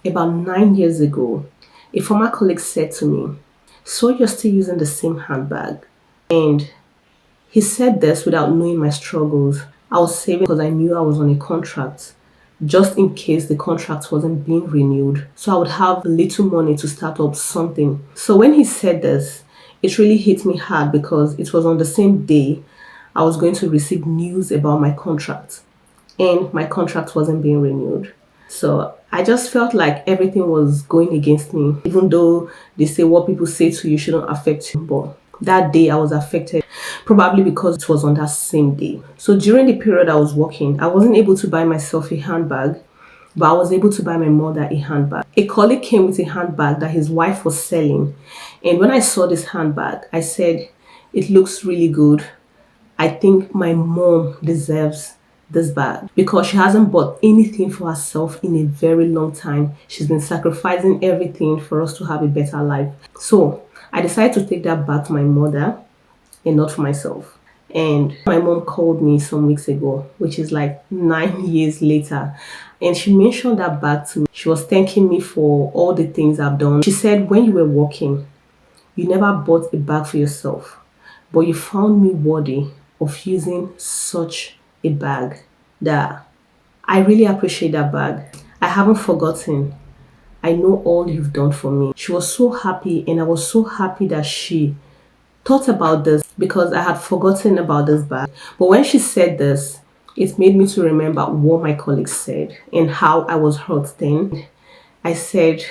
About 9 years ago, a former colleague said to me, "So you're still using the same handbag?" And he said this without knowing my struggles. I was saving because I knew I was on a contract, just in case the contract wasn't being renewed. So I would have little money to start up something. So when he said this, it really hit me hard because it was on the same day I was going to receive news about my contract, and my contract wasn't being renewed. So I just felt like everything was going against me, even though they say what people say to you shouldn't affect you. But that day I was affected, probably because it was on that same day. So during the period I was working, I wasn't able to buy myself a handbag, but I was able to buy my mother a handbag. A colleague came with a handbag that his wife was selling. And when I saw this handbag, I said, "It looks really good. I think my mom deserves this bag because she hasn't bought anything for herself in a very long time. She's been sacrificing everything for us to have a better life." So I decided to take that bag to my mother and not for myself. And my mom called me some weeks ago, which is like 9 years later. And she mentioned that bag to me. She was thanking me for all the things I've done. She said, "When you were working, you never bought a bag for yourself, but you found me worthy of using such a bag." That I really appreciate that bag. I haven't forgotten. I know all you've done for me. She was so happy, and I was so happy that she thought about this because I had forgotten about this bag. But when she said this, it made me to remember what my colleagues said and how I was hurt then. I said,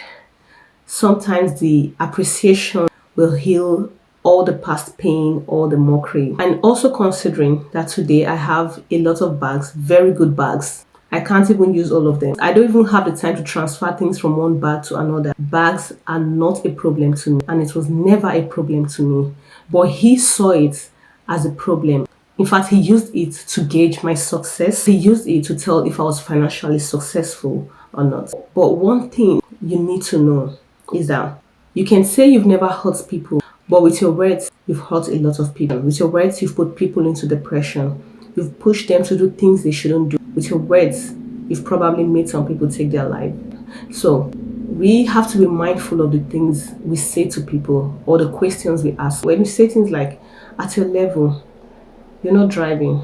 sometimes the appreciation will heal all the past pain, all the mockery. And also considering that today I have a lot of bags, very good bags. I can't even use all of them. I don't even have the time to transfer things from one bag to another. Bags are not a problem to me, and it was never a problem to me. But he saw it as a problem. In fact, he used it to gauge my success. He used it to tell if I was financially successful or not. But one thing you need to know is that you can say you've never hurt people, but with your words, you've hurt a lot of people. With your words, you've put people into depression. You've pushed them to do things they shouldn't do. With your words, you've probably made some people take their life. So we have to be mindful of the things we say to people or the questions we ask. When you say things like, "At your level, you're not driving,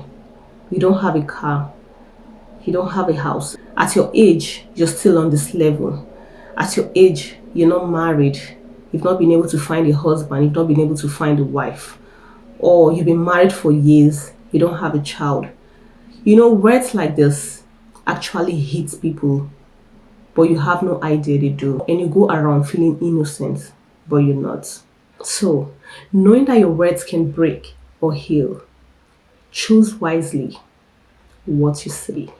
you don't have a car, you don't have a house. At your age, you're still on this level. At your age, you're not married. You've not been able to find a husband. You've not been able to find a wife. Or you've been married for years. You don't have a child." Words like this actually hit people, but you have no idea they do. And you go around feeling innocent, but you're not. So, knowing that your words can break or heal, choose wisely what you say.